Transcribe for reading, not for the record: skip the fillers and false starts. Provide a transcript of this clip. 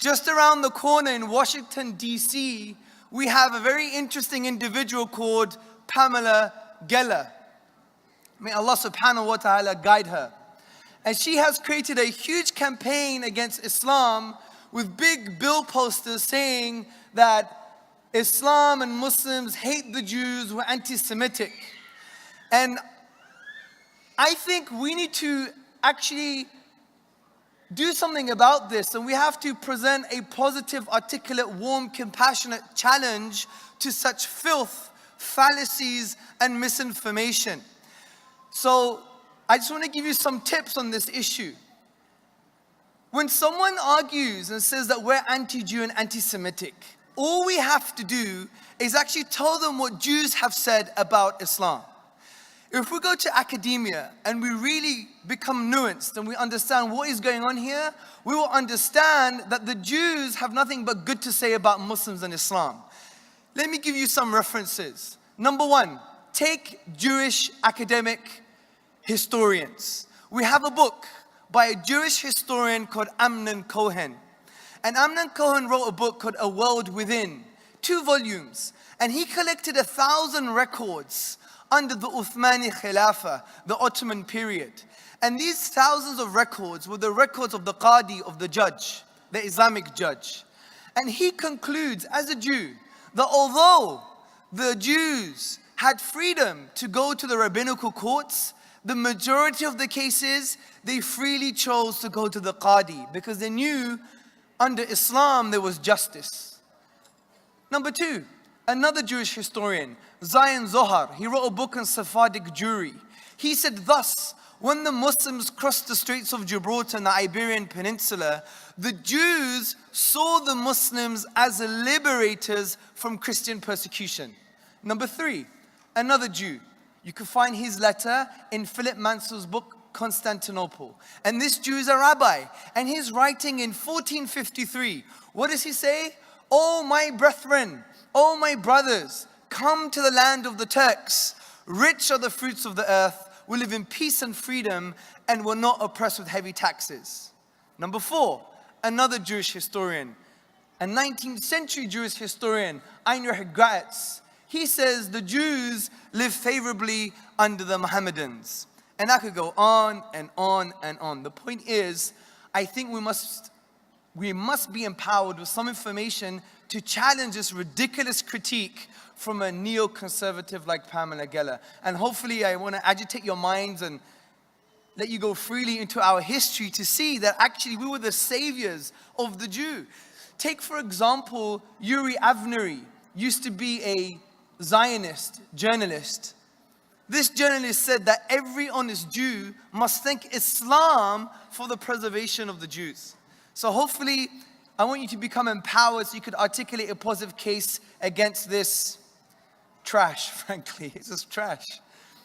Just around the corner in Washington, D.C., we have a very interesting individual called Pamela Geller. May Allah subhanahu wa ta'ala guide her. And she has created a huge campaign against Islam with big bill posters saying that Islam and Muslims hate the Jews, we're anti-Semitic. And I think we need to actually do something about this, and we have to present a positive, articulate, warm, compassionate challenge to such filth, fallacies, and misinformation. So I just want to give you some tips on this issue. When someone argues and says that we're anti-Jew and anti-Semitic, all we have to do is actually tell them what Jews have said about Islam. If we go to academia and we really become nuanced and we understand what is going on here, we will understand that the Jews have nothing but good to say about Muslims and Islam. Let me give you some references. Number one, take Jewish academic historians. We have a book by a Jewish historian called Amnon Cohen. And Amnon Cohen wrote a book called A World Within, 2 volumes. And he collected 1,000 records under the Uthmani Khilafah, the Ottoman period. And these thousands of records were the records of the Qadi, of the judge, the Islamic judge. And he concludes, as a Jew, that although the Jews had freedom to go to the rabbinical courts, the majority of the cases, they freely chose to go to the Qadi because they knew under Islam there was justice. Number 2, another Jewish historian, Zion Zohar, he wrote a book on Sephardic Jewry. He said thus, when the Muslims crossed the Straits of Gibraltar and the Iberian Peninsula, the Jews saw the Muslims as liberators from Christian persecution. Number 3, another Jew. You can find his letter in Philip Mansour's book, Constantinople. And this Jew is a rabbi, and he's writing in 1453. What does he say? "Oh my brethren, oh my brothers, come to the land of the Turks. Rich are the fruits of the earth. We live in peace and freedom and we're not oppressed with heavy taxes." Number 4, another Jewish historian, a 19th century Jewish historian, Heinrich Graetz. He says the Jews live favorably under the Mohammedans. And I could go on and on and on. The point is, I think we must be empowered with some information to challenge this ridiculous critique from a neoconservative like Pamela Geller. And hopefully I want to agitate your minds and let you go freely into our history to see that actually we were the saviors of the Jew. Take for example, Yuri Avnery used to be a Zionist journalist. This journalist said that every honest Jew must thank Islam for the preservation of the Jews. So hopefully, I want you to become empowered so you could articulate a positive case against this trash, frankly. It's just trash.